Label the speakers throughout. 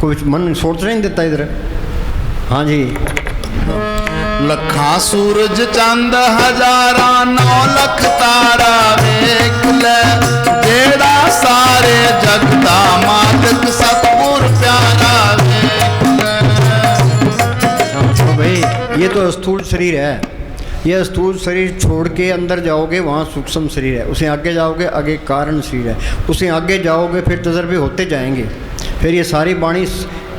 Speaker 1: कोई मन सोचने नहीं देता इधर। हाँ जी।
Speaker 2: लखा सूरज चंद हजारा 9 लख तारा वेख ले, जेड़ा सारे जग दा मालिक सतगुर प्यारा वेख ले।
Speaker 1: तो भाई ये तो स्थूल शरीर है, यह स्थूल शरीर छोड़ के अंदर जाओगे वहाँ सूक्ष्म शरीर है, उसे आगे जाओगे आगे कारण शरीर है, उसे आगे जाओगे फिर तजर्बे होते जाएंगे, फिर ये सारी वाणी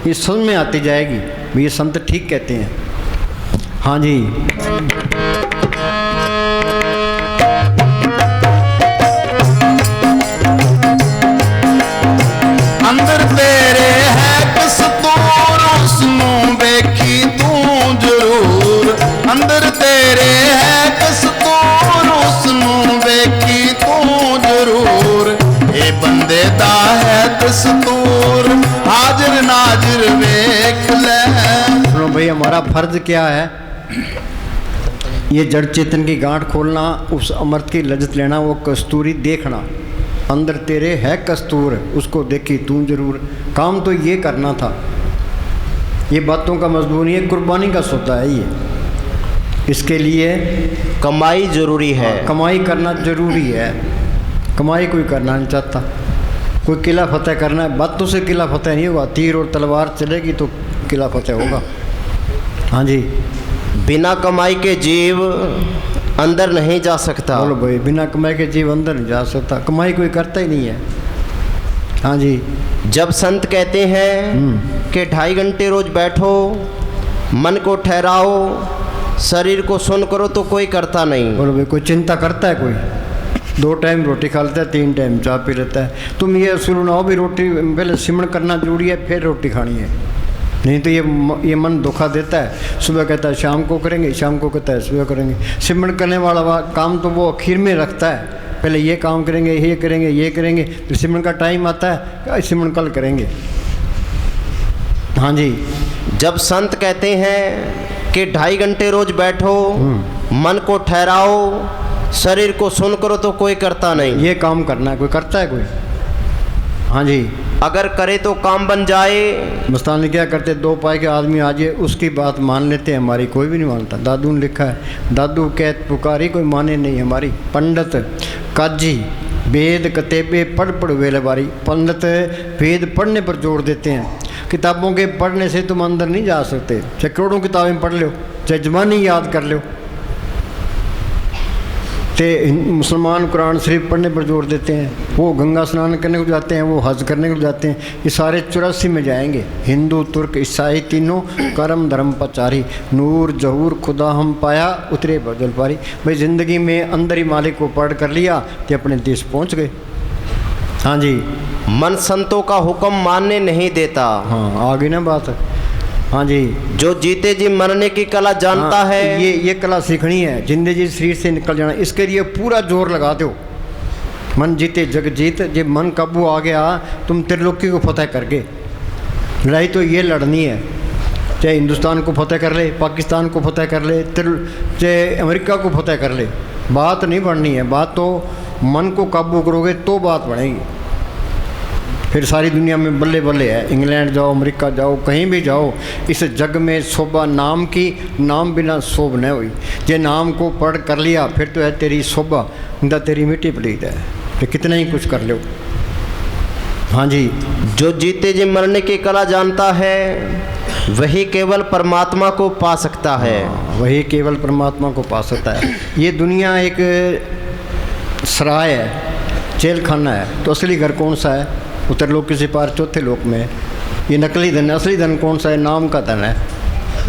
Speaker 1: ये समझ में आती जाएगी ये संत ठीक कहते हैं। हाँ जी।
Speaker 2: अंदर तेरे है कसूर उसनू वेखी तू जरूर, अंदर तेरे है कसूर उसनू वेखी तू जरूर, ए बंदे दा है दस्तूर हाजिर नाजिर वेख ले।
Speaker 1: सुनो भाई हमारा फर्ज क्या है, ये जड़ चेतन की गांठ खोलना, उस अमृत की लज्जत लेना, वो कस्तूरी देखना, अंदर तेरे है कस्तूर उसको देखी तू जरूर। काम तो ये करना था, ये बातों का मजबूर नहीं है, कुर्बानी का सौदा है ये। इसके लिए
Speaker 3: कमाई जरूरी है,
Speaker 1: कमाई करना जरूरी है। कमाई कोई करना नहीं चाहता, कोई किला फतेह करना है, बातों से किला फतेह नहीं होगा, तीर और तलवार चलेगी तो किला फतेह होगा। हाँ जी।
Speaker 3: बिना कमाई के जीव अंदर नहीं जा सकता।
Speaker 1: बोलो भाई, बिना कमाई के जीव अंदर नहीं जा सकता, कमाई कोई करता ही नहीं है। हाँ जी।
Speaker 3: जब संत कहते हैं कि 2.5 घंटे रोज बैठो, मन को ठहराओ, शरीर को सुन करो, तो कोई करता नहीं।
Speaker 1: बोलो भाई, कोई चिंता करता है? कोई 2 टाइम रोटी खा लेता है, 3 टाइम चाय पी लेता है। तुम ये सुनाओ भी रोटी पहले सिमरण करना जरूरी है फिर रोटी खानी है, नहीं तो ये मन धोखा देता है। सुबह कहता है शाम को करेंगे, शाम को कहता है सुबह करेंगे। सिमरण करने वाला काम तो वो आखिर में रखता है, पहले ये काम करेंगे, ये करेंगे, ये करेंगे, फिर सिमरण का टाइम आता है सिमरण कल करेंगे। हाँ जी।
Speaker 3: जब संत कहते हैं कि 2.5 घंटे रोज बैठो, मन को ठहराओ, शरीर को सुन करो, तो कोई करता नहीं।
Speaker 1: ये काम करना है, कोई करता है कोई? हाँ जी।
Speaker 3: अगर करे तो काम बन जाए।
Speaker 1: मस्तानी क्या करते, 2 पाए के आदमी आ जाए उसकी बात मान लेते हैं, हमारी कोई भी नहीं मानता। दादू ने लिखा है, दादू कहत पुकारी कोई माने नहीं हमारी। पंडित काजी वेद कतेबे पढ़ वेले बारी। पंडित वेद पढ़ने पर जोर देते हैं, किताबों के पढ़ने से तुम अंदर नहीं जा सकते, चाहे करोड़ों किताबें पढ़ लो, चाहे ज़बानी याद कर लो। ते मुसलमान कुरान शरीफ पढ़ने पर जोर देते हैं, वो गंगा स्नान करने को जाते हैं, वो हज करने को जाते हैं। ये सारे 84 में जाएंगे, हिंदू तुर्क ईसाई तीनों कर्म धर्म पचारी। नूर जहूर खुदा हम पाया उतरे बदल पारी। भाई ज़िंदगी में अंदर ही मालिक को पढ़ कर लिया तो अपने देश पहुँच गए। हाँ जी।
Speaker 3: मन संतों का हुक्म मानने नहीं देता।
Speaker 1: हाँ आ गई ना बात। हाँ जी।
Speaker 3: जो जीते जी मरने की कला जानता
Speaker 1: हाँ,
Speaker 3: है,
Speaker 1: ये कला सीखनी है, जिंदगी जी शरीर से निकल जाना। इसके लिए पूरा जोर लगा दो। मन जीते जग जीत, जब मन काबू आ गया तुम त्रिलोकी को फतेह करके। लड़ाई तो ये लड़नी है, चाहे हिंदुस्तान को फतेह कर ले, पाकिस्तान को फतेह कर ले, चाहे अमेरिका को फतेह कर ले, बात नहीं बढ़नी है। बात तो मन को काबू करोगे तो बात बढ़ेगी। फिर सारी दुनिया में बल्ले बल्ले है, इंग्लैंड जाओ, अमेरिका जाओ, कहीं भी जाओ, इस जग में शोभा नाम की, नाम बिना शोभ न हुई। जे नाम को पढ़ कर लिया फिर तो है तेरी शोभा, न तेरी मिट्टी पलीत है, तो कितना ही कुछ कर लो। हाँ जी।
Speaker 3: जो जीते जी मरने की कला जानता है वही केवल परमात्मा को पा सकता है।
Speaker 1: वही केवल परमात्मा को पा सकता है। ये दुनिया एक सराय है, जेल खाना है, तो असली घर कौन सा है? उत्तर लोक के पार चौथे लोक में। ये नकली धन है, असली धन कौन सा है? नाम का धन है।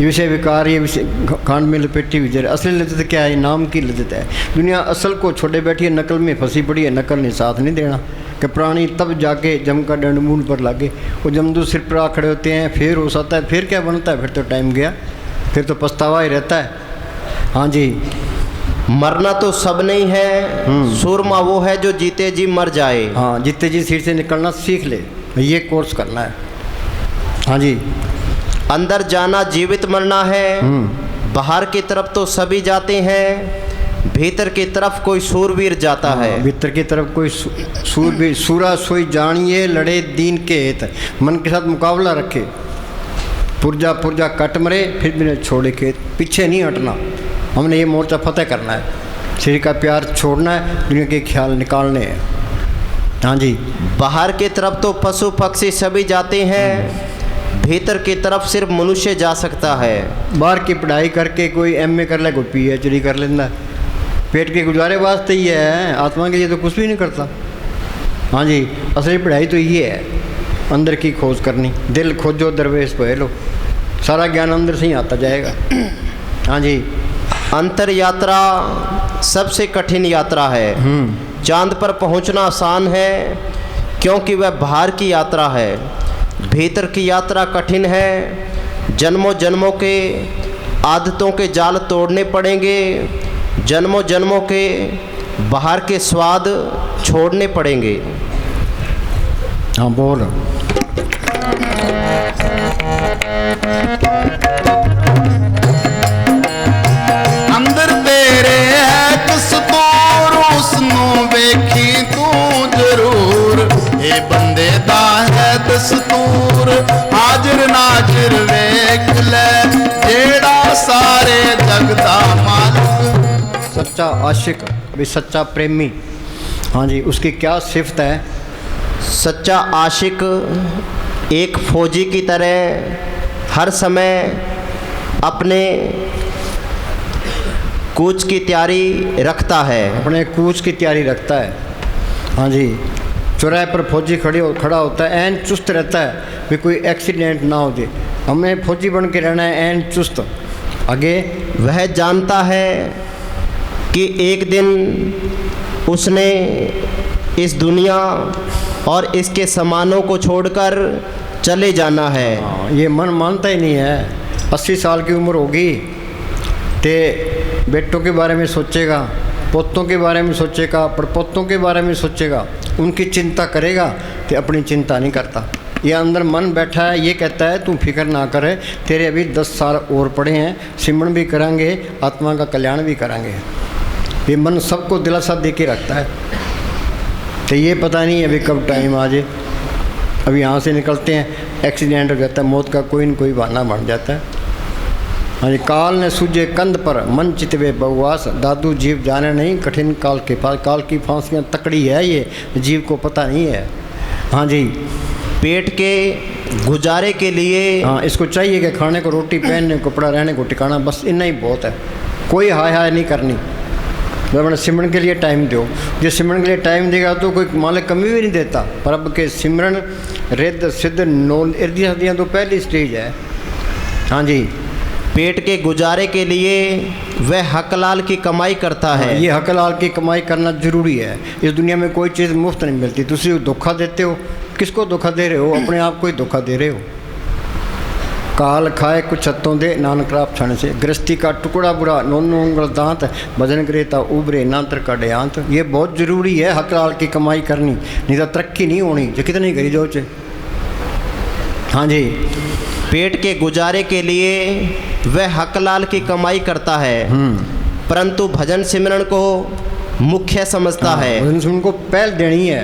Speaker 1: ये विषय विकार, ये विषय खांड में लपेटी हुई जर। असली लज्जत क्या है? नाम की लज्जत है। दुनिया असल को छोड़े बैठी है, नकल में फंसी पड़ी है। नकल ने साथ नहीं देना कि प्राणी तब जाके जम का दंड मूल पर लागे। वो जमदू सिर पर आ खड़े होते हैं, फिर हो सकता है, फिर क्या बनता है? फिर तो टाइम गया, फिर तो पछतावा ही रहता है। हाँ जी।
Speaker 3: मरना तो सब नहीं है, सूरमा वो है जो जीते जी मर जाए।
Speaker 1: हाँ, जीते जी सीट से निकलना सीख ले, ये कोर्स करना है। हाँ जी।
Speaker 3: अंदर जाना जीवित मरना है, बाहर की तरफ तो सभी जाते हैं, भीतर की तरफ कोई सूरवीर जाता है।
Speaker 1: भीतर की तरफ कोई सूरवीर, सूरा सोई जानिए लड़े दीन के हित, मन के साथ मुकाबला रखे, पुरजा पुरजा कट मरे फिर भी न छोड़े खेत। पीछे नहीं हटना, हमने ये मोर्चा फतेह करना है, श्री का प्यार छोड़ना है, दुनिया के ख्याल निकालने हैं। हाँ जी।
Speaker 3: बाहर की तरफ तो पशु पक्षी सभी जाते हैं, भीतर की तरफ सिर्फ मनुष्य जा सकता है।
Speaker 1: बाहर की पढ़ाई करके कोई MA कर ले, कोई PhD कर लेता, पेट के गुजारे वास्ते ही है, आत्मा के लिए तो कुछ भी नहीं करता। हाँ जी, असली पढ़ाई तो ये है, अंदर की खोज करनी, दिल खोजो दरवेश पह लो, सारा ज्ञान अंदर से ही आता जाएगा। हाँ जी।
Speaker 3: अंतर यात्रा सबसे कठिन यात्रा है। चांद पर पहुंचना आसान है क्योंकि वह बाहर की यात्रा है, भीतर की यात्रा कठिन है। जन्मों जन्मों के आदतों के जाल तोड़ने पड़ेंगे, जन्मों जन्मों के बाहर के स्वाद छोड़ने पड़ेंगे।
Speaker 1: हाँ बोल।
Speaker 2: ਅੰਦਰ ਤੇਰੇ ਹੈ ਕਸਤੂਰ, ਉਸਨੂੰ ਵੇਖੀ ਤੂੰ ਜ਼ਰੂਰ। ਇਹ ਬੰਦੇ ਦਾ ਹੈ ਦਸਤੂਰ, ਹਾਜ਼ਰ ਨਾਜ਼ਰ ਵੇਖ ਲੈ, ਜਿਹੜਾ ਸਾਰੇ ਜਗ ਦਾ ਮਾਲਕ।
Speaker 1: सच्चा आशिक भी सच्चा प्रेमी, हाँ जी, उसकी क्या सिफत है?
Speaker 3: सच्चा आशिक एक फौजी की तरह हर समय अपने कूच की तैयारी रखता है।
Speaker 1: अपने कूच की तैयारी रखता है। हाँ जी, चौराहे पर फौजी खड़ा होता है, एन चुस्त रहता है भी कोई एक्सीडेंट ना हो जाए। हमें फौजी बन के रहना है, एन चुस्त। आगे
Speaker 3: वह जानता है कि एक दिन उसने इस दुनिया और इसके सामानों को छोड़कर चले जाना है।
Speaker 1: ये मन मानता ही नहीं है। 80 साल की उम्र होगी तो बेटों के बारे में सोचेगा, पोतों के बारे में सोचेगा, पड़पोतों के बारे में सोचेगा, उनकी चिंता करेगा तो अपनी चिंता नहीं करता। ये अंदर मन बैठा है, ये कहता है तू फिक्र ना करे, तेरे अभी 10 साल और पड़े हैं, सिमरन भी करेंगे, आत्मा का कल्याण भी करेंगे। ये मन सबको दिलासा दे के रखता है। तो ये पता नहीं अभी कब टाइम आ जाए। अभी यहाँ से निकलते हैं, एक्सीडेंट हो जाता है, मौत का कोई न कोई बहाना बन जाता है। हाँ जी। काल ने सूझे कंध पर मन चितवे बहुवास, दादू जीव जाने नहीं कठिन काल के पास। काल की फांसियाँ तकड़ी है, ये जीव को पता नहीं है। हाँ जी।
Speaker 3: पेट के गुजारे के लिए
Speaker 1: हाँ, इसको चाहिए कि खाने को रोटी, पहनने को कपड़ा, रहने को ठिकाना, बस इतना ही बहुत है। कोई हाय हाय नहीं करनी। अपने सिमरन के लिए टाइम दो। जो सिमरन के लिए टाइम देगा तो कोई मालिक कमी भी नहीं देता। प्रभु के सिमरन रिद्ध सिद्ध नोल इर्दी हदियाँ तो पहली स्टेज है। हाँ जी।
Speaker 3: पेट के गुजारे के लिए वह हकलाल की कमाई करता है।
Speaker 1: ये हकलाल की कमाई करना जरूरी है। इस दुनिया में कोई चीज़ मुफ्त नहीं मिलती। तुम धोखा देते हो, किसको धोखा दे रहे हो? अपने आप को ही धोखा दे रहे हो। काल खाए कुछ हत्तों दे नानक राप छाने से, गृहस्थी का टुकड़ा बुरा नोनो उंगल दांत, भजन करेता उबरे नांतर का डेयांत। ये बहुत ज़रूरी है हकलाल की कमाई करनी, नहीं तो तरक्की नहीं होनी। जो कितनी करी जो चे। हाँ जी।
Speaker 3: पेट के गुजारे के लिए वह हकलाल की कमाई करता है, परंतु भजन सिमरन को मुख्य समझता है।
Speaker 1: भजन सिमरन को पहल देनी है।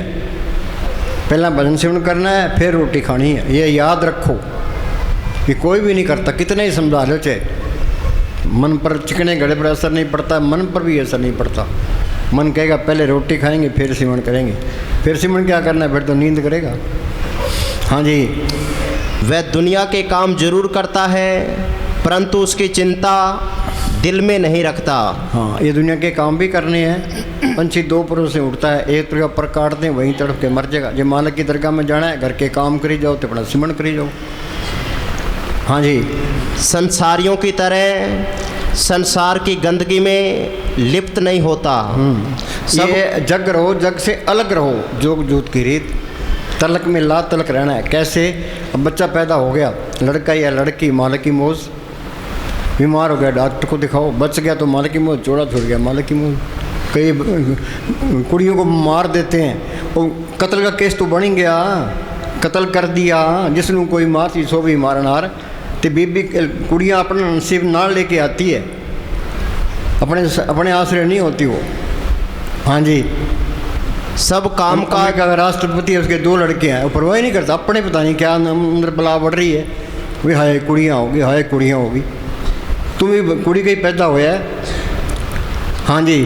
Speaker 1: पहला भजन सिमरन करना है, फिर रोटी खानी है। ये याद रखो कि कोई भी नहीं करता, कितने ही समझा लो चाहे। मन पर चिकने घड़े पर असर नहीं पड़ता, मन पर भी असर नहीं पड़ता। मन कहेगा पहले रोटी खाएंगे फिर सिमरन करेंगे। फिर सिमरन क्या करना है? फिर तो नींद करेगा। हाँ जी।
Speaker 3: वह दुनिया के काम जरूर करता है, परंतु उसकी चिंता दिल में नहीं रखता।
Speaker 1: हाँ, ये दुनिया के काम भी करने हैं। पंछी दो परों से उठता है, एक तरह पर काट दें वहीं तड़प के मर जाएगा। जब मालिक की दरगाह में जाना है, घर के काम करी जाओ तो अपना सिमरन करी जाओ। हाँ जी।
Speaker 3: संसारियों की तरह संसार की गंदगी में लिप्त नहीं होता।
Speaker 1: ये जग रहो, जग से अलग रहो, जोग जूत की रीत। तलक में ला तलक रहना है। कैसे? अब बच्चा पैदा हो गया, लड़का या लड़की, मालिक की मौज। बीमार हो गया, डॉक्टर को दिखाओ। बच गया तो मालिक की मौज, जोड़ा छोड़ गया मालिक की मौज। कई कुड़ियों को मार देते हैं। वो कत्ल का केस तो बन गया, कत्ल कर दिया, जिसनों कोई मार थी सो भी मारनार। तो बीबी कुड़ियाँ अपना नसीब नाल लेके आती है। अपने आश्रय नहीं होती वो। हाँ जी,
Speaker 3: सब काम का
Speaker 1: अमेरिका का राष्ट्रपति है, उसके 2 लड़के हैं, वो परवाह नहीं करता, अपने पता नहीं क्या अंदर बला बढ़ रही है, वे हाय कुड़ियाँ होगी, हाय कुड़ियाँ होगी। तुम भी कुड़ी का ही पैदा हुआ है। हाँ जी,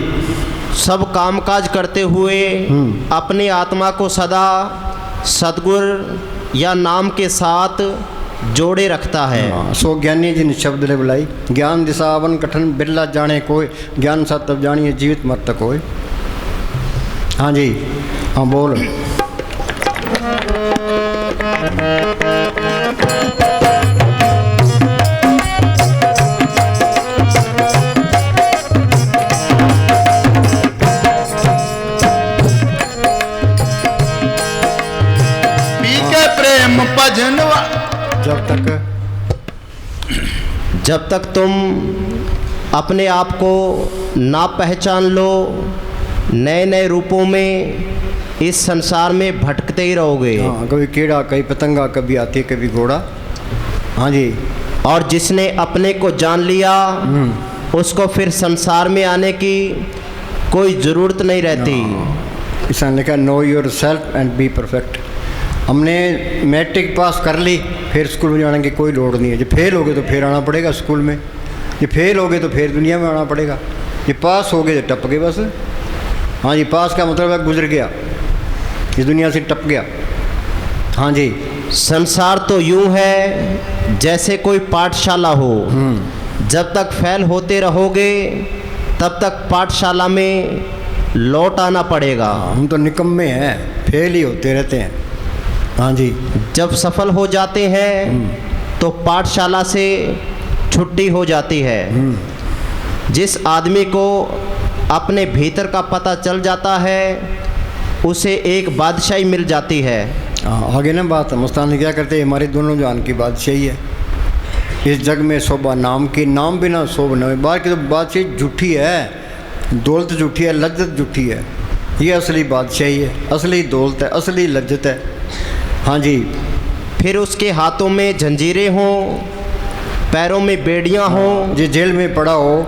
Speaker 3: सब कामकाज करते हुए अपनी आत्मा को सदा सद्गुर या नाम के साथ जोड़े रखता है।
Speaker 1: सो ज्ञानी जिन शब्द ले बुलाई, ज्ञान दिशावन कठन बिरला जाने कोई, ज्ञान सा तब जानिए जीवित मरतक होए। हाँ जी, हाँ बोल।
Speaker 2: पी के प्रेम भजन
Speaker 3: जब तक तुम अपने आप को ना पहचान लो, नए नए रूपों में इस संसार में भटकते ही रहोगे।
Speaker 1: हाँ, कभी कीड़ा, कभी पतंगा, कभी हाथी, कभी घोड़ा। हाँ जी,
Speaker 3: और जिसने अपने को जान लिया उसको फिर संसार में आने की कोई ज़रूरत नहीं रहती।
Speaker 1: इसने लिखा know your self and be perfect. हमने मैट्रिक पास कर ली, फिर स्कूल में जाने की कोई लोड़ नहीं है। जब फेल हो गए तो फिर आना पड़ेगा स्कूल में, ये फेल हो गए तो फिर दुनिया में आना पड़ेगा। ये पास हो गए तो टप गए बस। हाँ जी, पास का मतलब है गुजर गया, इस दुनिया से टप गया। हाँ जी,
Speaker 3: संसार तो यूं है जैसे कोई पाठशाला हो। जब तक फेल होते रहोगे तब तक पाठशाला में लौट आना पड़ेगा।
Speaker 1: हम तो निकम्मे हैं, फेल ही होते रहते हैं। हाँ जी,
Speaker 3: जब सफल हो जाते हैं तो पाठशाला से छुट्टी हो जाती है। जिस आदमी को अपने भीतर का पता चल जाता है उसे एक बादशाही मिल जाती है।
Speaker 1: आगे ना बात मस्तानी क्या करते हैं, हमारे दोनों जान की बादशाही है। इस जग में शोभा नाम की, नाम बिना शोभा न। बाहर की तो बादशाही झूठी है, दौलत झूठी है, लज्जत झूठी है। ये असली बादशाही है, असली दौलत है, असली लज्जत है। हाँ जी,
Speaker 3: फिर उसके हाथों में जंजीरें हों, पैरों में बेड़ियां हों।
Speaker 1: जो जेल में पड़ा हो,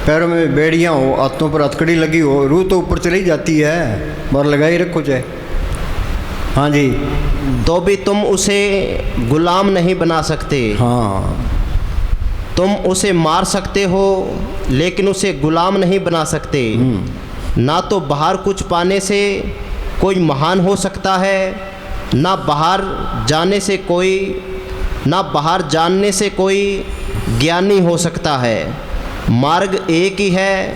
Speaker 1: पैरों में बेड़ियां हो, हाथों पर हथकड़ी लगी हो, रूह तो ऊपर चली जाती है, बाहर लगाई रखो चाहे। हाँ जी,
Speaker 3: तो भी तुम उसे गुलाम नहीं बना सकते।
Speaker 1: हाँ,
Speaker 3: तुम उसे मार सकते हो लेकिन उसे गुलाम नहीं बना सकते। ना तो बाहर कुछ पाने से कोई महान हो सकता है, ना बाहर जानने से कोई ज्ञानी हो सकता है। मार्ग एक ही है,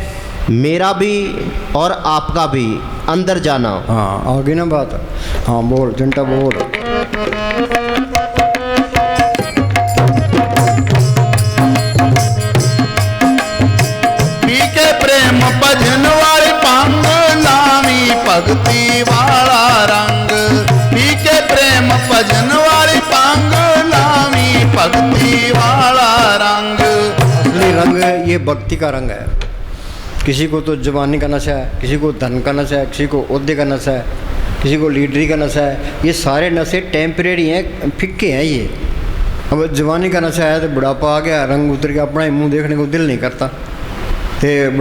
Speaker 3: मेरा भी और आपका भी, अंदर जाना।
Speaker 1: हाँ आगे ना बात। हाँ बोल चिंटा बोल।
Speaker 2: पी के प्रेम भजन वाले पंग लावी भगती वाला रंग। पी के प्रेम भजन वाले पंग लावी भगती वाला रंग।
Speaker 1: असली रंग ये भक्ति का रंग है। किसी को तो जवानी का नशा है, किसी को धन का नशा है, किसी को ओहदे का नशा है, किसी को लीडरी का नशा है। ये सारे नशे टेम्परेरी हैं, फिक्के हैं ये। अब जवानी का नशा है तो बुढ़ापा आ गया, रंग उतर गया, अपना ही मुँह देखने को दिल नहीं करता, तो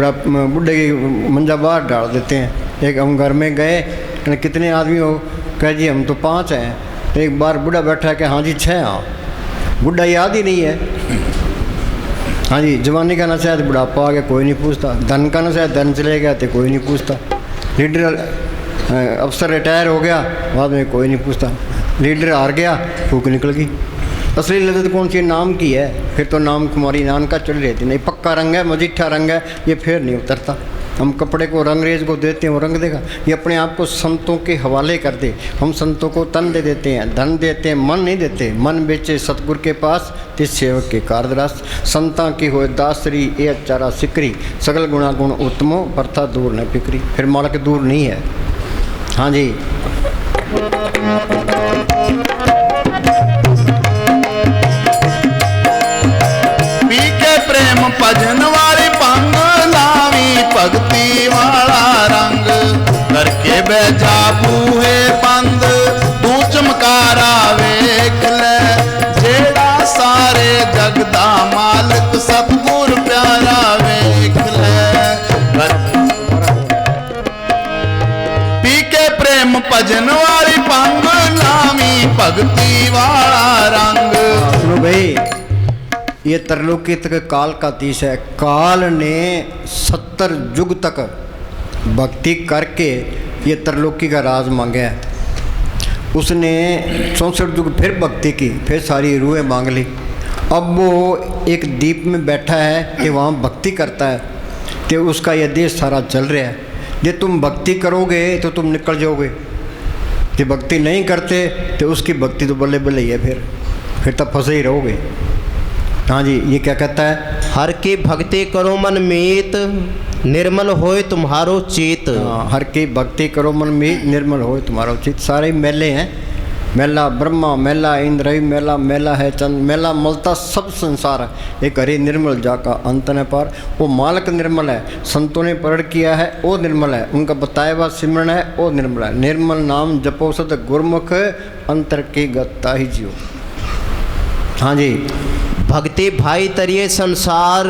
Speaker 1: बुढ़े की मंजा बाहर डाल देते हैं। एक हम घर में गए, कितने आदमी हो, कह जी हम तो 5 हैं। तो एक बार बुढ़ा बैठा कि हाँ जी 6। हाँ, बुढ़ा याद ही नहीं है। हाँ जी, जवानी का नशा है तो बुढ़ापा आ गया, कोई नहीं पूछता। धन का नशा है, धन चले गया तो कोई नहीं पूछता। लीडर अफसर रिटायर हो गया, बाद में कोई नहीं पूछता। लीडर हार गया, फूक निकल गई। असली लज्जत कौन सी नाम की है, फिर तो नाम कुमारी नान का चढ़ रहती। नहीं, पक्का रंग है, मजीठा रंग है, ये फिर नहीं उतरता। हम कपड़े को रंगरेज को देते हैं, वो रंग देगा। ये अपने आप को संतों के हवाले कर दे। हम संतों को तन दे देते हैं, धन देते हैं, मन नहीं देते। मन बेचे सतगुर के पास, तिस सेवक के कारदरास। संता की होए दासरी, ए अचारा सिकरी। सगल गुणा गुण उत्तमो, बर्था दूर न फिक्री। फिर मालक दूर नहीं है। हाँ जी,
Speaker 2: पी के प्रेम भजन वाले पंग लावी भगती वाला रंग। करके बैजा बूहे बंद, तू चमकारा वेख ले। जेड़ा सारे जग दा मालक सतगुर प्यारा वेख ले।
Speaker 1: भाई ये त्रैलोक्य तक काल का तीस है। काल ने 70 युग तक भक्ति करके ये त्रैलोक्य का राज मांगा है। उसने 64 युग फिर भक्ति की, फिर सारी रूहें मांग ली। अब वो एक द्वीप में बैठा है कि वहाँ भक्ति करता है, तो उसका यह देश सारा चल रहा है। ये तुम भक्ति करोगे तो तुम निकल जाओगे, कि भक्ति नहीं करते तो उसकी भक्ति तो बल्ले बल्ले ही है, फिर तब फंसे ही रहोगे। हाँ जी, ये क्या कहता है?
Speaker 3: हर की भक्ति करो मन मीत, निर्मल होए तुम्हारो चित।
Speaker 1: हाँ, हर की भक्ति करो मन मीत, निर्मल होए तुम्हारो चित। सारे मेले हैं, मेला ब्रह्मा, मेला इंद्र, मेला मेला है चंद, मेला मलता सब संसार है। एक हरि निर्मल जाका अंत न पार। वो मालक निर्मल है, संतों ने प्रण किया है वो निर्मल है, उनका बताया हुआ सिमरण है वो निर्मल है। निर्मल नाम जपो सत गुरमुख, अंतर की गत्ता ही जियो। हाँ जी,
Speaker 3: भक्ति भाई तरिए संसार,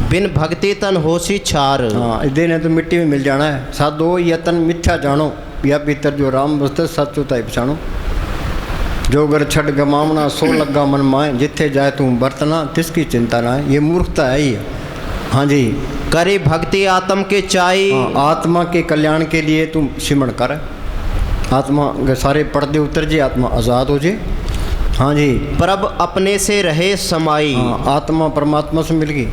Speaker 3: बिन भक्ति तन होशी छार।
Speaker 1: हाँ, देने तो मिट्टी में मिल जाना है। साधो यतन मिथ्या जानो, या भीतर जो राम बसते सच होता है पछाणो। जो घर छठ गमावना, सो लगा मन माए, जिथे जाए तू बरतना, तिसकी चिंता ना है। ये मूर्खता है ही। हाँ जी,
Speaker 3: करे भक्ति आत्म के चाई।
Speaker 1: हाँ, आत्मा के कल्याण के लिए तुम सिमरण कर। आत्मा के सारे पर्दे उतर जाए, आत्मा आज़ाद हो जाए। हाँ जी,
Speaker 3: प्रभ अपने से रहे समाई।
Speaker 1: हाँ, आत्मा परमात्मा से मिल गई,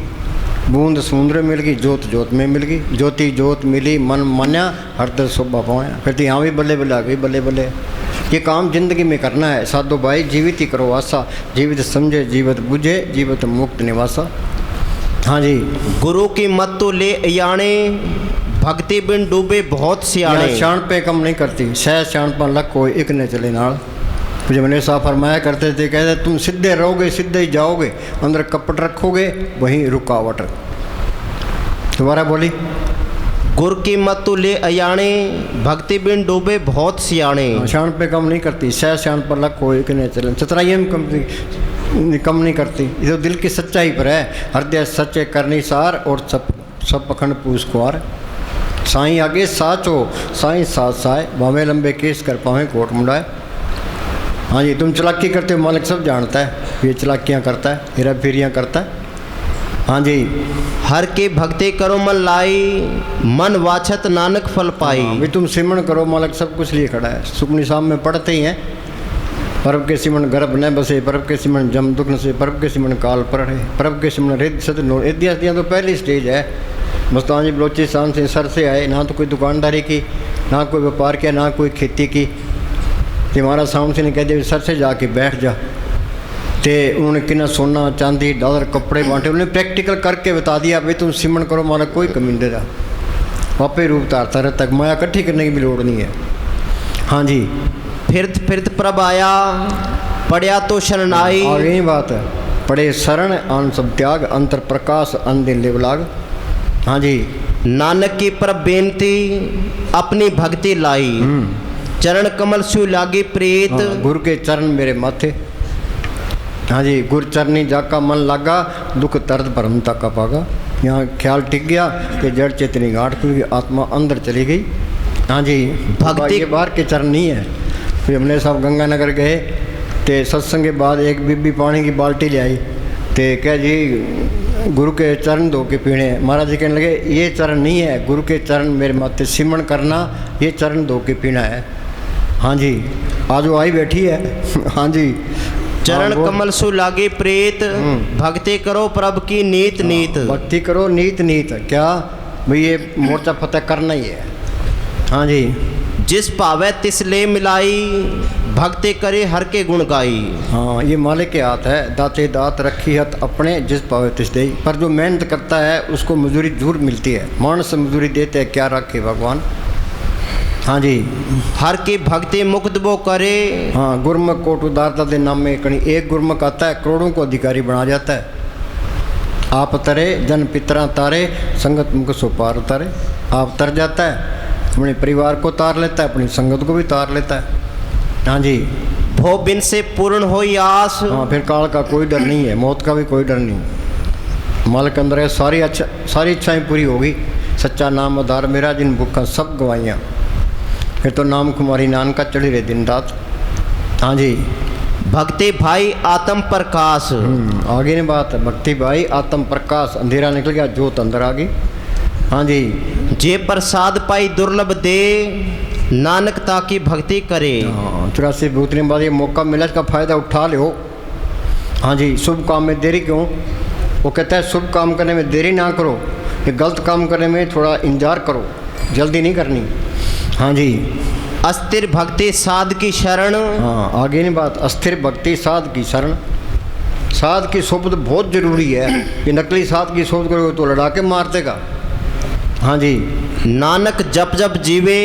Speaker 1: बूंद समुद्र मिल गई, जोत जोत में मिल गई। ज्योति जोत मिली, मन मान्या, हरदर शोभा पाया। फिर तो यहाँ भी बल्ले बल्ले आ गई, बल्ले बल्ले। ये काम जिंदगी में करना है। साधो भाई, जीवित ही करो आशा, जीवित समझे जीवित बुझे, जीवित मुक्त निवासा। हाँ जी,
Speaker 3: गुरु की मत तो ले याने, भक्ति बिन डूबे बहुत सियाणे।
Speaker 1: शान पे कम नहीं करती, सह शान पर लग कोई एक न चले नाल। मुझे मैंने साफ फरमाया करते थे, कहते तुम सीधे रहोगे सीधे ही जाओगे, अंदर कपट रखोगे वहीं रुकावट। दोबारा बोली,
Speaker 3: गुर की मत तो ले अयाणे, भक्ति बिन डूबे बहुत सियाणे।
Speaker 1: शान पे कम नहीं करती, सह शान पर लग कोई एक न चले। चतुराई में कम नहीं करती। ये तो दिल की सच्चाई पर है। हृदय सच्चे करनी सार, और सब पखंड पूछ कुआर। साईं आगे साच हो, साईं साथ साए, भावे लंबे केस कर पावे कोट मुंडाए। हाँ जी, तुम चालाकी करते हो, मालिक सब जानता है। ये चालाकियाँ करता है, हेरा फेरियाँ करता है। हाँ जी,
Speaker 3: हर की भक्ति करो मन लाई, मन वाछत नानक फल पाई।
Speaker 1: भी तुम सिमरण करो, मालिक सब कुछ लिए खड़ा है। सुखनी साम में पढ़ते ही हैं, परब के सिमरण गर्भ न बसे, परब के सिमरण जम दुख न से, परब के सिमरण काल पढ़े, परब के सिमरण रिद सत नो। इतिहास तो पहली स्टेज है। मुस्तान जी बलोचिस्तान से सर से आए, ना तो कोई दुकानदारी की, ना कोई व्यापार किया, ना कोई खेती की। कि हमारा सामने से ने कह दिया सर से जाके बैठ जा। तो उन्होंने कितना सोना चांदी डॉलर कपड़े बांटे, उन्होंने प्रैक्टिकल करके बता दिया भाई तुम सिमरण करो, हमारा कोई कमी नहीं दे रहा। वापे रूप तारता रहता, माया इकट्ठी करने की भी लोड़ नहीं है। हाँ जी,
Speaker 3: फिरत फिरत प्रभ आया, पढ़या तो शरण आई।
Speaker 1: और यही बात है, पढ़े शरण आन सब त्याग, अंतर प्रकाश अन दिन लेवलाग। हाँ जी,
Speaker 3: नानक की प्रभ बेनती, अपनी भक्ति लाई, चरण कमल सु लागे प्रीत।
Speaker 1: हाँ, गुरु के चरण मेरे माथे। हाँ जी, गुरु चरनी जाका मन लागा, दुख दर्द भरमता का पागा। यहाँ ख्याल टिक गया कि जड़ चेतनी गांठ खुल गई, आत्मा अंदर चली गई। हाँ जी,
Speaker 3: भक्ति
Speaker 1: ये बाहर के चरण नहीं है। फिर हमने सब गंगानगर गए, तो सत्संग के बाद एक बीबी पानी की बाल्टी ले आई, तो क्या जी गुरु के चरण धो के पीने हैं। महाराज जी कहने लगे ये चरण नहीं है, गुरु के चरण मेरे माथे सिमरण करना, ये चरण धो के पीना है। हाँ जी, आज वो आई बैठी है। हाँ जी,
Speaker 3: चरण
Speaker 1: हाँ,
Speaker 3: कमल सु लागे प्रीत, भक्ति करो प्रभ की नीत नीत।
Speaker 1: भक्ति करो नीत नीत। क्या भाई, ये मोर्चा फतेह करना ही है। हाँ जी,
Speaker 3: जिस पावे तिस ले मिलाई, भक्ति करे हर के गुण गाई।
Speaker 1: हाँ, ये मालिक के हाथ है, दाते दात रखी हत अपने, जिस पावे तिस दे। पर जो मेहनत करता है उसको मजदूरी जरूर मिलती है। मानस मजदूरी देते हैं, क्या रखे भगवान। हाँ जी,
Speaker 3: हर की भक्ति मुक्त वो करे।
Speaker 1: हाँ, गुरमुख कोट उदारता दे नाम में कहीं एक गुरमुख आता है, करोड़ों को अधिकारी बना जाता है। आप तरे जन पितरा तारे, संगत मुख सो पार तारे। आप तर जाता है, अपने परिवार को तार लेता है, अपनी संगत को भी तार लेता है। हाँ जी,
Speaker 3: भो बिन से पूर्ण हो आस।
Speaker 1: हाँ, फिर काल का कोई डर नहीं है, मौत का भी कोई डर नहीं। मालिक अंदर है, सारी इच्छाएं पूरी होगी। सच्चा नाम आधार मेरा, जिन भूखा सब गवाइयाँ। फिर तो नाम कुमारी नानका चढ़ी रहे दिन रात। हाँ जी,
Speaker 3: भक्ति भाई आत्म प्रकाश।
Speaker 1: आगे नहीं बात, भक्ति भाई आत्म प्रकाश, अंधेरा निकल गया, जोत अंदर आ गई। हाँ जी।
Speaker 3: जे प्रसाद पाई दुर्लभ दे, नानक ताकी भक्ति करे।
Speaker 1: 84 भूतने बाद ये मौका मिला, इसका फ़ायदा उठा लो। हाँ जी। शुभ काम में देरी क्यों? वो कहता है शुभ काम करने में देरी ना करो, ये गलत काम करने में थोड़ा इंतजार करो, जल्दी नहीं करनी। हाँ जी।
Speaker 3: अस्थिर भक्ति साध की शरण।
Speaker 1: हाँ, आगे नहीं बात, अस्थिर भक्ति साध की शरण। साध की सोबत बहुत जरूरी है, ये नकली साध की सोबत करोगे तो लड़ा के मार देगा। हाँ जी।
Speaker 3: नानक जप जप जीवे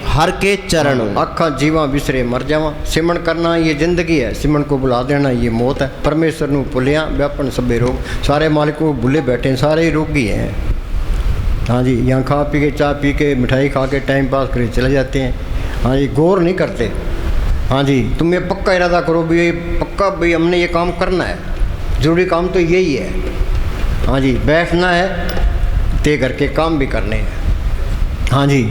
Speaker 3: हर के चरण।
Speaker 1: आखा जीवा बिसरे मर जावा। सिमरण करना ये जिंदगी है, सिमरण को बुला देना ये मौत है। परमेश्वर नू भुलिया व्यापन सबे रोग, सारे मालिक को भूले बैठे, सारे ही रोगी हैं। हाँ जी। यहाँ खा पी के, चाय पी के, मिठाई खा के टाइम पास करके चले जाते हैं। हाँ जी। गौर नहीं करते। हाँ जी। तुम ये पक्का इरादा करो भी, ये पक्का भाई हमने ये काम करना है, ज़रूरी काम तो यही है। हाँ जी। बैठना है, तय करके काम भी करने हैं। हाँ जी।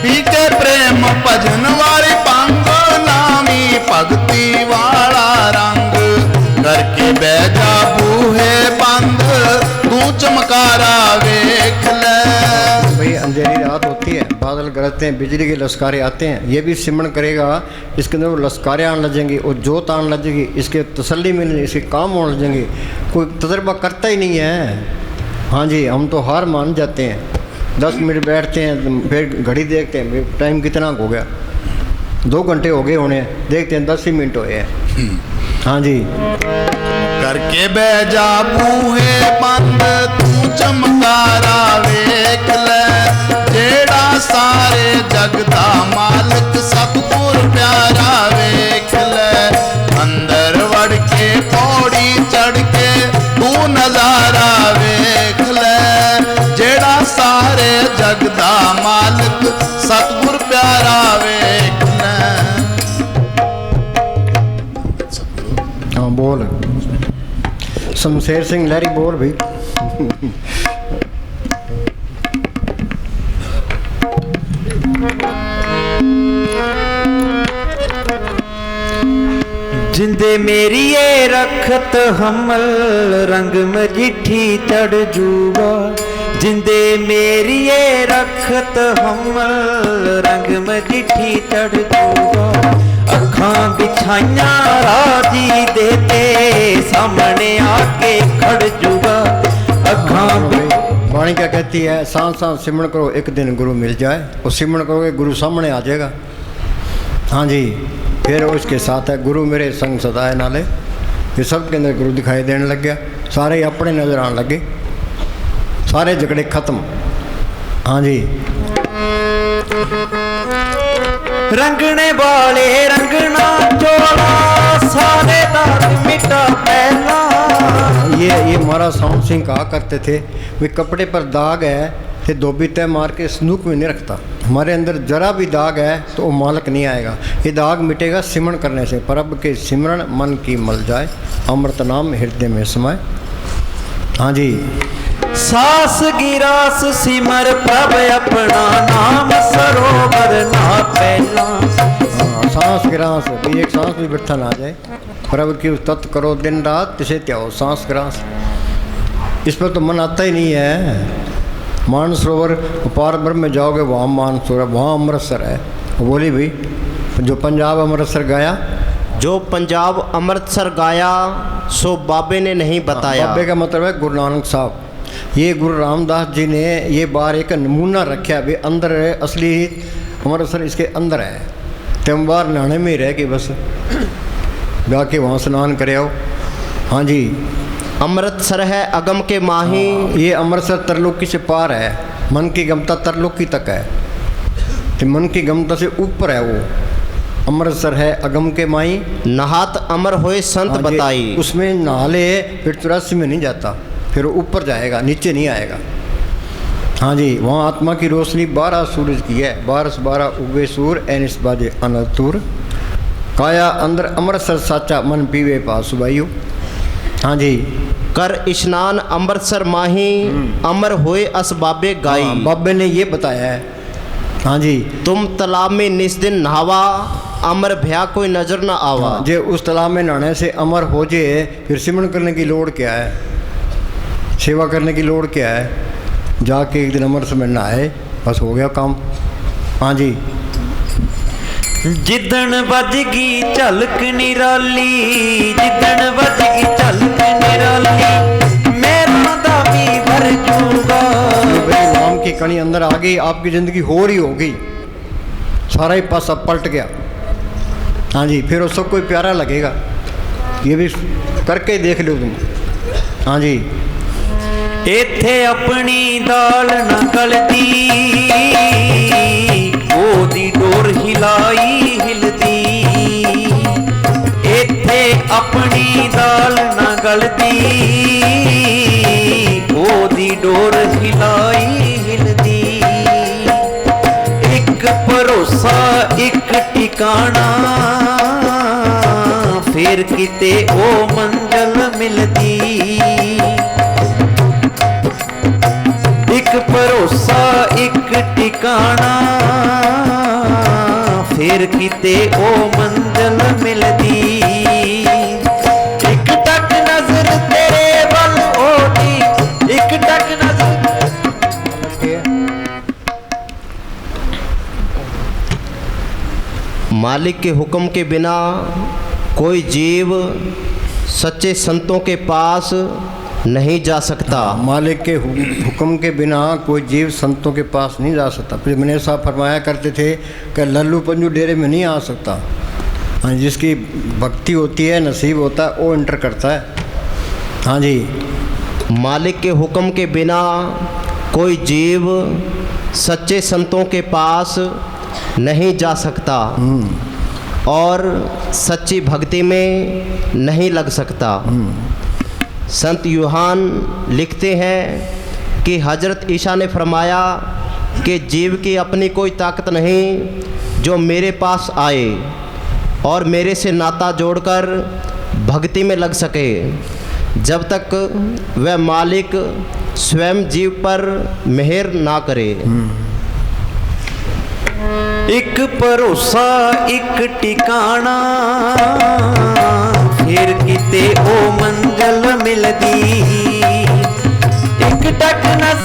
Speaker 2: पी के प्रेम भजन वाली पंग, नामी भगती वाला रंग, करके बैजा बूहे बंद, तू चमकारा वेख ले।
Speaker 1: भाई अंधेरी रात होती है, बादल गरजते हैं, बिजली के लश्कारे आते हैं, ये भी सिमरण करेगा, इसके अंदर वो लश्कारे आने लगेंगे और जोत आने लगेगी, इसके तसल्ली मिलने, इसके काम होने लगेंगे। कोई तजर्बा करता ही नहीं है। हाँ जी। हम तो हार मान जाते हैं, 10 मिनट बैठते हैं, फिर घड़ी देखते हैं, टाइम कितना हो गया, 2 घंटे हो गए होने, देखते हैं 10 ही मिनट हुए हैं। हाँ जी।
Speaker 2: करके बैजा बूहे बंद, तू चमकारा वेख ले, जेड़ा सारे जग दा मालिक सतगुर प्यारा वेख ले। अंदर वड़ के पौड़ी चढ़ के तू नजारा वेख ले, जेड़ा सारे जग दा मालिक सतगुर प्यारा वेख ले।
Speaker 1: हाँ बोल, शमशेर सिंह लहरी बोल भाई।
Speaker 4: जिंदे मेरी ये रखत हमल, रंग मजिठी चढ़ जूगा। जिंदे मेरी ये रखत हमल, रंग मजिठी चढ़ जूगा। अखां बिछाइया राजी देते, सामने आके खड़ जूगा। अखां
Speaker 1: वाणी क्या कहती है? सांस सांस सिमरण करो, एक दिन गुरु मिल जाए, और सिमरण करोगे गुरु सामने आ जाएगा। हाँ जी। फिर उसके साथ है गुरु मेरे संग सदा है नाले, ये सब के अंदर गुरु दिखाई देने लग गया, सारे ही अपने नजर आने लगे, सारे झगड़े खत्म। हाँ जी।
Speaker 4: रंगने वाले रंगना चोला, सारे दाग मिटा पहला।
Speaker 1: ये महाराज साउंड सिंह कहा करते थे, वे कपड़े पर दाग है तो धोबी तय मार के संदूक में नहीं रखता। हमारे अंदर जरा भी दाग है तो वो मालक नहीं आएगा, ये दाग मिटेगा सिमरण करने से। परब के सिमरण मन की मल जाए, अमृत नाम हृदय में समाए। हाँ जी।
Speaker 4: सास गिरास सिमर प्रभ अपना, नाम सरोवर ना पहला।
Speaker 1: हाँ, सांस गिरास भी, एक सांस भी व्यर्थ ना जाए। प्रभु की तत् करो दिन रात, तिसे क्या हो सांस गिरास। इस पर तो मन आता ही नहीं है। मानसरोवर पार ब्रह्म में जाओगे, वहाँ मानसरोवर, वहाँ अमृतसर है। वो बोली भाई, जो पंजाब अमृतसर गया,
Speaker 3: जो पंजाब अमृतसर गाया, सो बाबे ने नहीं बताया।
Speaker 1: बाबे का मतलब है गुरु नानक साहब। ये गुरु रामदास जी ने ये बार एक नमूना रखा भी, अंदर है असली अमृतसर इसके अंदर है। तुम बार नहाने में ही रह के बस जाके वहाँ स्नान करे आओ। हाँ जी।
Speaker 3: अमृतसर है अगम के माही।
Speaker 1: ये अमृतसर तरलोकी से पार है, मन की गमता तरलोकी तक है, तो मन की गमता से ऊपर है वो। अमृतसर है अगम के माही,
Speaker 3: नहात अमर होए संत
Speaker 1: हाँ,
Speaker 3: बताई।
Speaker 1: उसमें नहा ले फिर 84 में नहीं जाता, फिर ऊपर जाएगा, नीचे नहीं आएगा। हाँ जी। वहाँ आत्मा की रोशनी 12 सूरज की है, 12 उगे सूर एनिस बाजे अनतूर। काया अंदर अमृतसर साचा, मन पीवे पास सुबाइयो। हाँ जी।
Speaker 3: कर स्नान अमृतसर माही, अमर होए असबाबे गाई।
Speaker 1: हाँ, बाबे ने ये बताया है। हाँ जी।
Speaker 3: तुम तालाब में निस दिन नहावा, अमर भया कोई नजर न आवा।
Speaker 1: हाँ, जे उस तालाब में नहाने से अमर हो जाए, फिर सिमरन करने की लोड़ क्या है, सेवा करने की लोड़ क्या है। जाके एक दिन अमर से नहाए, बस हो गया काम। हाँ जी।
Speaker 4: जिदन बज गई झलक निराली, जिदन बज गई झलक निराली, मेरा दामी भर जूगा।
Speaker 1: नाम की कणी अंदर आ गई, आपकी ज़िंदगी हो रही होगी, सारा ही पासा पलट गया। हाँ जी, फिर उसको कोई प्यारा लगेगा। ये भी करके देख लो तुम। हाँ जी।
Speaker 4: इत्थे अपनी दाल न गलती, ओदी डोर हिलाई हिलदी। इत्थे अपनी दाल न गलती, ओदी डोर हिलाई हिलदी। एक भरोसा एक ठिकाना, फिर किते ओ मंजिल मिलदी। एक भरोसा एक ठिकाना, फिर किते ओ मंजिल मिलदी। एक टक नजर तेरे वल ओदी, एक टक नजर।
Speaker 3: मालिक के हुक्म के बिना कोई जीव सच्चे संतों के पास नहीं जा सकता।
Speaker 1: मालिक के हुक्म के बिना कोई जीव संतों के पास नहीं जा सकता। फिर मैंने साहब फरमाया करते थे कि लल्लू पंजू डेरे में नहीं आ सकता। हाँ, जिसकी भक्ति होती है, नसीब होता है, वो एंटर करता है। हाँ जी।
Speaker 3: मालिक के हुक्म के बिना कोई जीव सच्चे संतों के पास नहीं जा सकता और सच्ची भक्ति में नहीं लग सकता। संत यूहान लिखते हैं कि हजरत ईसा ने फरमाया कि जीव की अपनी कोई ताकत नहीं जो मेरे पास आए और मेरे से नाता जोड़कर भक्ति में लग सके, जब तक वह मालिक स्वयं जीव पर मेहर ना करे।
Speaker 4: एक भरोसा एक ठिकाना, फिर किते ओ मंजिल मिलदी। एक टक नजर